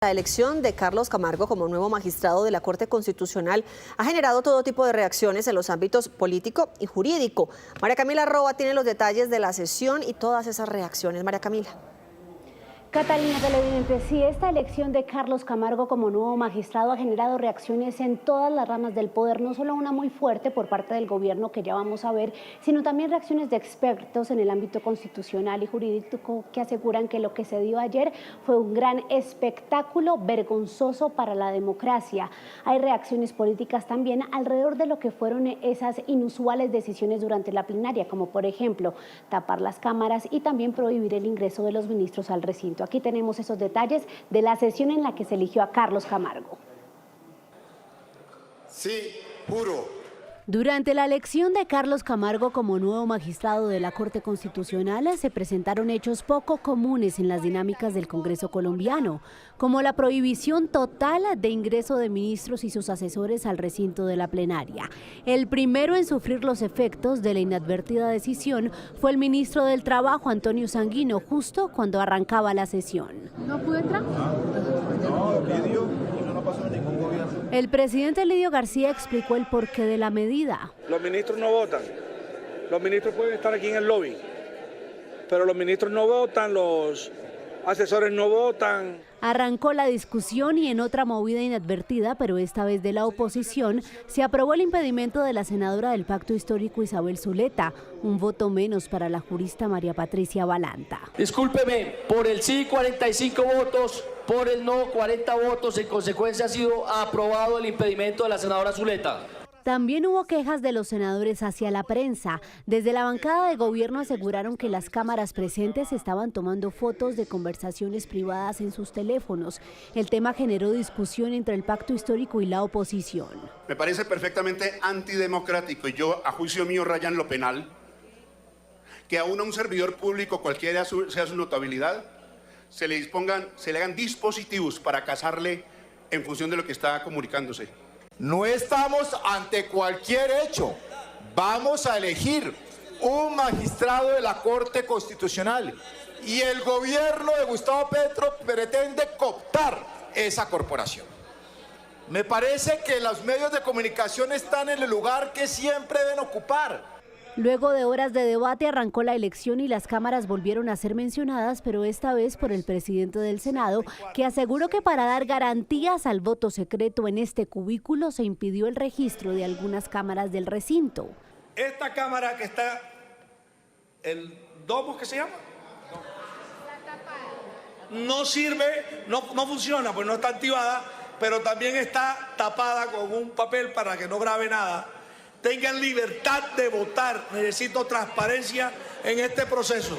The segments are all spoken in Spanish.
La elección de Carlos Camargo como nuevo magistrado de la Corte Constitucional ha generado todo tipo de reacciones en los ámbitos político y jurídico. María Camila Roa tiene los detalles de la sesión y todas esas reacciones. María Camila. Catalina televidente, sí, esta elección de Carlos Camargo como nuevo magistrado ha generado reacciones en todas las ramas del poder, no solo una muy fuerte por parte del gobierno que ya vamos a ver, sino también reacciones de expertos en el ámbito constitucional y jurídico que aseguran que lo que se dio ayer fue un gran espectáculo vergonzoso para la democracia. Hay reacciones políticas también alrededor de lo que fueron esas inusuales decisiones durante la plenaria, como por ejemplo tapar las cámaras y también prohibir el ingreso de los ministros al recinto. Aquí tenemos esos detalles de la sesión en la que se eligió a Carlos Camargo. Sí, juro. Durante la elección de Carlos Camargo como nuevo magistrado de la Corte Constitucional se presentaron hechos poco comunes en las dinámicas del Congreso colombiano, como la prohibición total de ingreso de ministros y sus asesores al recinto de la plenaria. El primero en sufrir los efectos de la inadvertida decisión fue el ministro del Trabajo, Antonio Sanguino, justo cuando arrancaba la sesión. ¿No pudo entrar? No, Lidio, eso no pasó en ningún gobierno. El presidente Lidio García explicó el porqué de la medida. Los ministros no votan. Los ministros pueden estar aquí en el lobby, pero los ministros no votan, los asesores no votan. Arrancó la discusión y en otra movida inadvertida, pero esta vez de la oposición, se aprobó el impedimento de la senadora del Pacto Histórico Isabel Zuleta, un voto menos para la jurista María Patricia Balanta. Discúlpeme, por el sí 45 votos, por el no 40 votos, en consecuencia ha sido aprobado el impedimento de la senadora Zuleta. También hubo quejas de los senadores hacia la prensa. Desde la bancada de gobierno aseguraron que las cámaras presentes estaban tomando fotos de conversaciones privadas en sus teléfonos. El tema generó discusión entre el Pacto Histórico y la oposición. Me parece perfectamente antidemocrático y yo, a juicio mío, raya en lo penal, que aún a un servidor público, cualquiera sea su notabilidad, se le hagan dispositivos para casarle en función de lo que está comunicándose. No estamos ante cualquier hecho. Vamos a elegir un magistrado de la Corte Constitucional y el gobierno de Gustavo Petro pretende cooptar esa corporación. Me parece que los medios de comunicación están en el lugar que siempre deben ocupar. Luego de horas de debate arrancó la elección y las cámaras volvieron a ser mencionadas, pero esta vez por el presidente del Senado, que aseguró que para dar garantías al voto secreto en este cubículo se impidió el registro de algunas cámaras del recinto. Esta cámara que está, el domo, ¿qué se llama? No sirve, no funciona, pues no está activada, pero también está tapada con un papel para que no grabe nada. Tengan libertad de votar. Necesito transparencia en este proceso.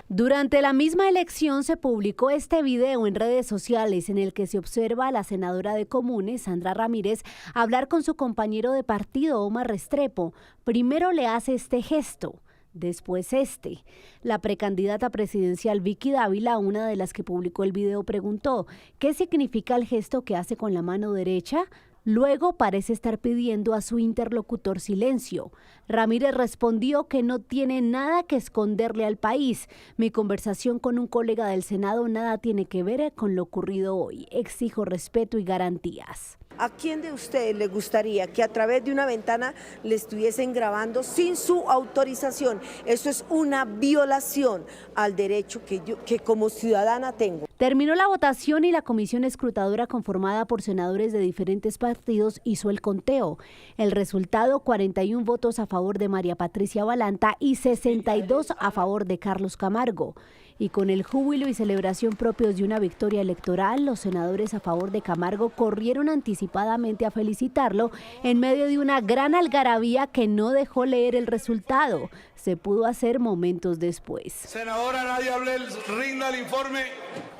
Durante la misma elección se publicó este video en redes sociales en el que se observa a la senadora de Comunes, Sandra Ramírez, hablar con su compañero de partido, Omar Restrepo. Primero le hace este gesto, después este. La precandidata presidencial Vicky Dávila, una de las que publicó el video, preguntó ¿qué significa el gesto que hace con la mano derecha? Luego parece estar pidiendo a su interlocutor silencio. Ramírez respondió que no tiene nada que esconderle al país. Mi conversación con un colega del Senado nada tiene que ver con lo ocurrido hoy. Exijo respeto y garantías. ¿A quién de ustedes le gustaría que a través de una ventana le estuviesen grabando sin su autorización? Eso es una violación al derecho que como ciudadana tengo. Terminó la votación y la comisión escrutadora conformada por senadores de diferentes partidos hizo el conteo. El resultado, 41 votos a favor de María Patricia Balanta y 62 a favor de Carlos Camargo. Y con el júbilo y celebración propios de una victoria electoral, los senadores a favor de Camargo corrieron anticipadamente a felicitarlo en medio de una gran algarabía que no dejó leer el resultado. Se pudo hacer momentos después. Senadora Nadia Ablel, rinda el informe.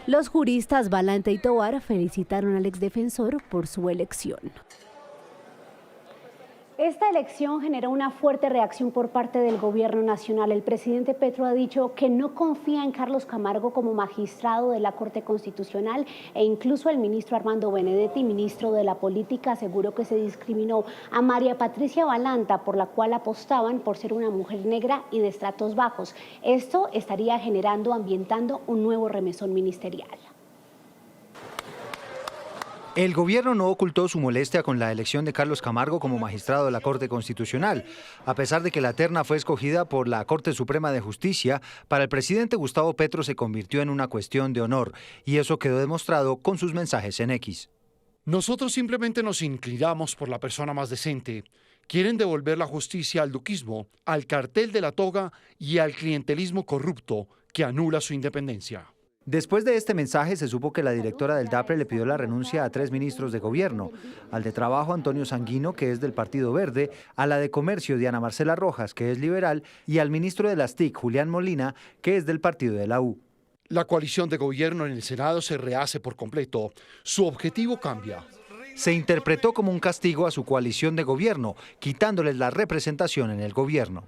Los juristas Balanta y Tovar felicitaron al exdefensor por su elección. Esta elección generó una fuerte reacción por parte del gobierno nacional. El presidente Petro ha dicho que no confía en Carlos Camargo como magistrado de la Corte Constitucional e incluso el ministro Armando Benedetti, ministro de la Política, aseguró que se discriminó a María Patricia Balanta, por la cual apostaban por ser una mujer negra y de estratos bajos. Esto estaría ambientando un nuevo remesón ministerial. El gobierno no ocultó su molestia con la elección de Carlos Camargo como magistrado de la Corte Constitucional. A pesar de que la terna fue escogida por la Corte Suprema de Justicia, para el presidente Gustavo Petro se convirtió en una cuestión de honor, y eso quedó demostrado con sus mensajes en X. Nosotros simplemente nos inclinamos por la persona más decente. Quieren devolver la justicia al duquismo, al cartel de la toga y al clientelismo corrupto que anula su independencia. Después de este mensaje se supo que la directora del DAPRE le pidió la renuncia a 3 ministros de gobierno, al de Trabajo Antonio Sanguino, que es del Partido Verde, a la de Comercio Diana Marcela Rojas, que es liberal, y al ministro de las TIC Julián Molina, que es del Partido de la U. La coalición de gobierno en el Senado se rehace por completo. Su objetivo cambia. Se interpretó como un castigo a su coalición de gobierno, quitándoles la representación en el gobierno.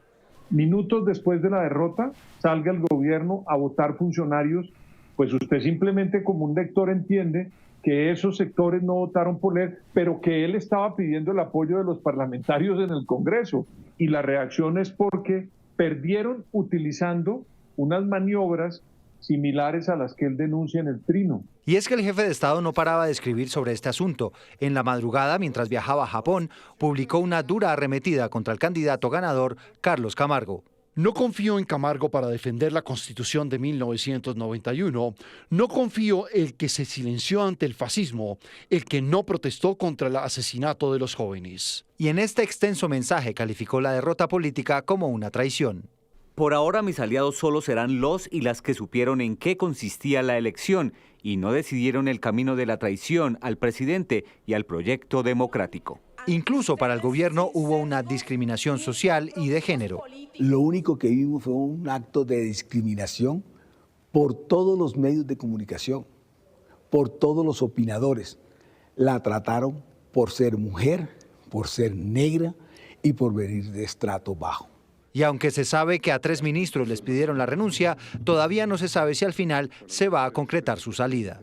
Minutos después de la derrota, salga el gobierno a votar funcionarios, pues usted simplemente como un lector entiende que esos sectores no votaron por él, pero que él estaba pidiendo el apoyo de los parlamentarios en el Congreso. Y la reacción es porque perdieron utilizando unas maniobras similares a las que él denuncia en el Trino. Y es que el jefe de Estado no paraba de escribir sobre este asunto. En la madrugada, mientras viajaba a Japón, publicó una dura arremetida contra el candidato ganador, Carlos Camargo. No confío en Camargo para defender la Constitución de 1991. No confío el que se silenció ante el fascismo, el que no protestó contra el asesinato de los jóvenes. Y en este extenso mensaje calificó la derrota política como una traición. Por ahora mis aliados solo serán los y las que supieron en qué consistía la elección y no decidieron el camino de la traición al presidente y al proyecto democrático. Incluso para el gobierno hubo una discriminación social y de género. Lo único que vimos fue un acto de discriminación por todos los medios de comunicación, por todos los opinadores. La trataron por ser mujer, por ser negra y por venir de estrato bajo. Y aunque se sabe que a 3 ministros les pidieron la renuncia, todavía no se sabe si al final se va a concretar su salida.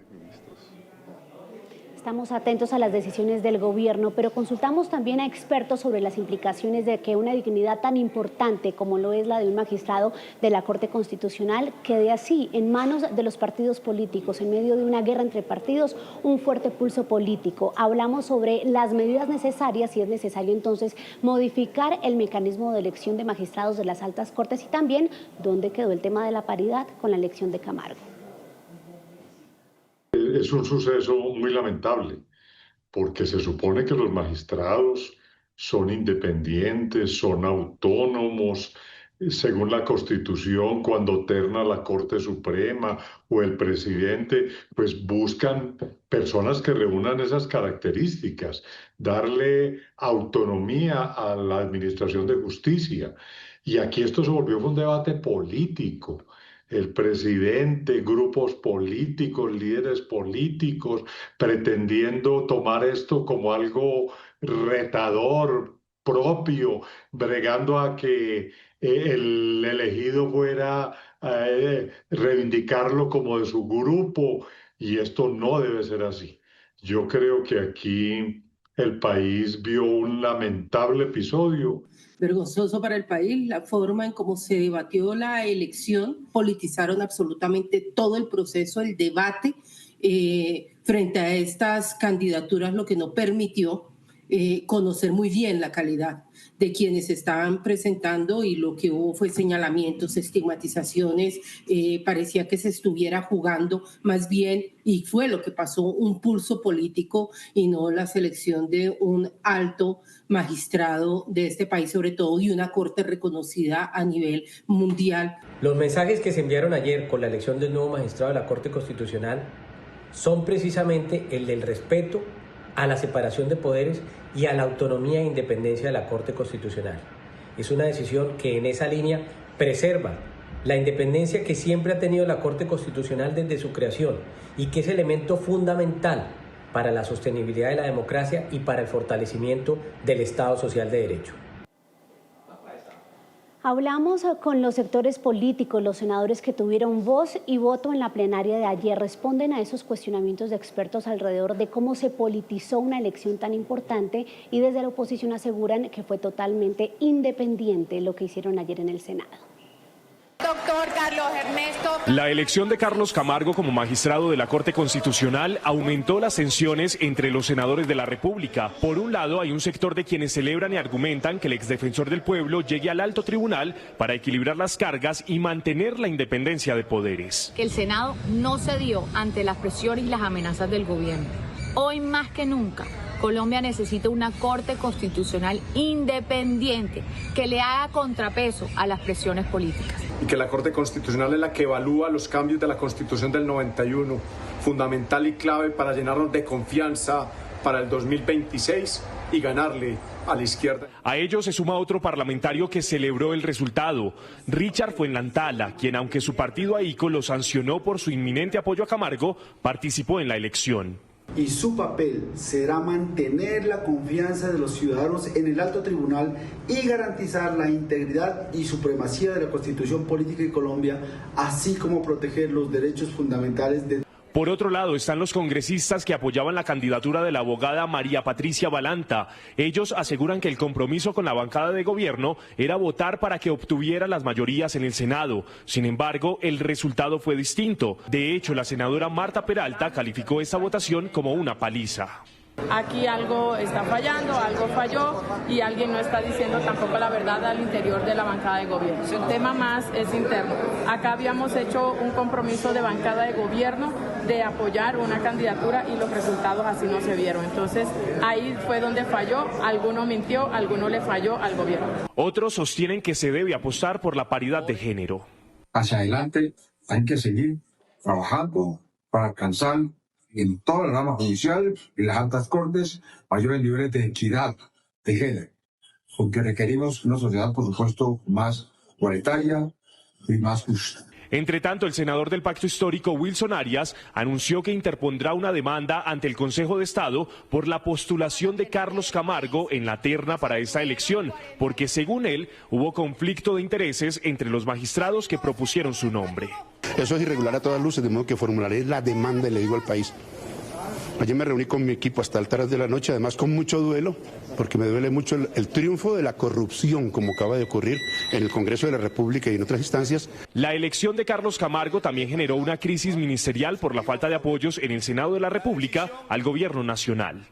Estamos atentos a las decisiones del gobierno, pero consultamos también a expertos sobre las implicaciones de que una dignidad tan importante como lo es la de un magistrado de la Corte Constitucional quede así, en manos de los partidos políticos, en medio de una guerra entre partidos, un fuerte pulso político. Hablamos sobre las medidas necesarias, si es necesario entonces modificar el mecanismo de elección de magistrados de las altas cortes y también dónde quedó el tema de la paridad con la elección de Camargo. Es un suceso muy lamentable, porque se supone que los magistrados son independientes, son autónomos, según la Constitución, cuando terna la Corte Suprema o el presidente, pues buscan personas que reúnan esas características, darle autonomía a la administración de justicia. Y aquí esto se volvió un debate político. El presidente, grupos políticos, líderes políticos, pretendiendo tomar esto como algo retador, propio, bregando a que el elegido fuera a reivindicarlo como de su grupo, y esto no debe ser así. Yo creo que aquí el país vio un lamentable episodio. Vergonzoso para el país la forma en cómo se debatió la elección. Politizaron absolutamente todo el proceso, el debate frente a estas candidaturas, lo que no permitió conocer muy bien la calidad de quienes estaban presentando, y lo que hubo fue señalamientos, estigmatizaciones, parecía que se estuviera jugando más bien, y fue lo que pasó, un pulso político y no la selección de un alto magistrado de este país, sobre todo, y una corte reconocida a nivel mundial. Los mensajes que se enviaron ayer con la elección del nuevo magistrado de la Corte Constitucional son precisamente el del respeto a la separación de poderes y a la autonomía e independencia de la Corte Constitucional. Es una decisión que en esa línea preserva la independencia que siempre ha tenido la Corte Constitucional desde su creación y que es elemento fundamental para la sostenibilidad de la democracia y para el fortalecimiento del Estado Social de Derecho. Hablamos con los sectores políticos, los senadores que tuvieron voz y voto en la plenaria de ayer. Responden a esos cuestionamientos de expertos alrededor de cómo se politizó una elección tan importante, y desde la oposición aseguran que fue totalmente independiente lo que hicieron ayer en el Senado. Doctor Carlos Ernesto. La elección de Carlos Camargo como magistrado de la Corte Constitucional aumentó las tensiones entre los senadores de la República. Por un lado, hay un sector de quienes celebran y argumentan que el exdefensor del pueblo llegue al alto tribunal para equilibrar las cargas y mantener la independencia de poderes. Que el Senado no cedió ante las presiones y las amenazas del gobierno. Hoy más que nunca, Colombia necesita una Corte Constitucional independiente que le haga contrapeso a las presiones políticas. Y que la Corte Constitucional es la que evalúa los cambios de la Constitución del 91, fundamental y clave para llenarnos de confianza para el 2026 y ganarle a la izquierda. A ello se suma otro parlamentario que celebró el resultado, Richard Fuenlantala, quien aunque su partido AICO lo sancionó por su inminente apoyo a Camargo, participó en la elección. Y su papel será mantener la confianza de los ciudadanos en el alto tribunal y garantizar la integridad y supremacía de la Constitución política de Colombia, así como proteger los derechos fundamentales de... Por otro lado, están los congresistas que apoyaban la candidatura de la abogada María Patricia Balanta. Ellos aseguran que el compromiso con la bancada de gobierno era votar para que obtuviera las mayorías en el Senado. Sin embargo, el resultado fue distinto. De hecho, la senadora Marta Peralta calificó esta votación como una paliza. Aquí algo está fallando, algo falló y alguien no está diciendo tampoco la verdad al interior de la bancada de gobierno. El tema más es interno. Acá habíamos hecho un compromiso de bancada de gobierno de apoyar una candidatura y los resultados así no se vieron. Entonces ahí fue donde falló, alguno mintió, alguno le falló al gobierno. Otros sostienen que se debe apostar por la paridad de género. Hacia adelante hay que seguir trabajando para alcanzar en todas las ramas judiciales y las altas cortes mayores niveles de equidad de género, porque requerimos una sociedad, por supuesto, más igualitaria y más justa. Entre tanto, el senador del Pacto Histórico, Wilson Arias, anunció que interpondrá una demanda ante el Consejo de Estado por la postulación de Carlos Camargo en la terna para esta elección, porque según él hubo conflicto de intereses entre los magistrados que propusieron su nombre. Eso es irregular a todas luces, de modo que formularé la demanda y le digo al país. Ayer me reuní con mi equipo hasta altas de la noche, además con mucho duelo, porque me duele mucho el triunfo de la corrupción, como acaba de ocurrir en el Congreso de la República y en otras instancias. La elección de Carlos Camargo también generó una crisis ministerial por la falta de apoyos en el Senado de la República al gobierno nacional.